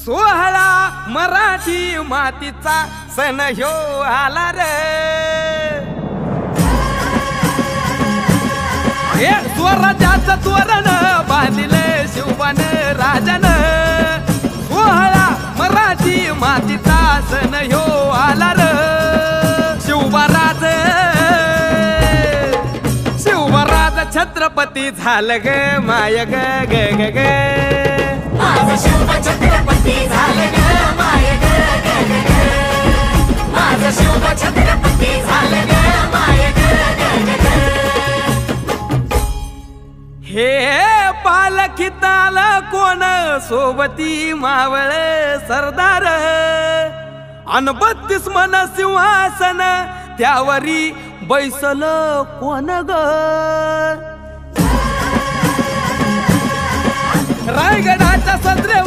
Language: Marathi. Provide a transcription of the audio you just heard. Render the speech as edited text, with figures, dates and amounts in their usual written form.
सोहळा मराठी मातीचा सण ह्यो आला रे। हे स्वराज्याचं तोरण बांधिले शिवबान राजान। सोहळा मराठी मातीचा सण ह्यो आला रे। शिवबाराज छत्रपती झालं ग माय ग ग ग ग। माझं शिवबा छत्रपती झालं ग माय ग ग ग ग। माझं शिवबा छत्रपती झालं ग माय ग ग ग ग। हे पालखीत आलं कोण सोबती मावळ सरदार। अन 32 मन सिंहासन त्यावरी बैसल कोण ग। रायगडाच्या सदरेवर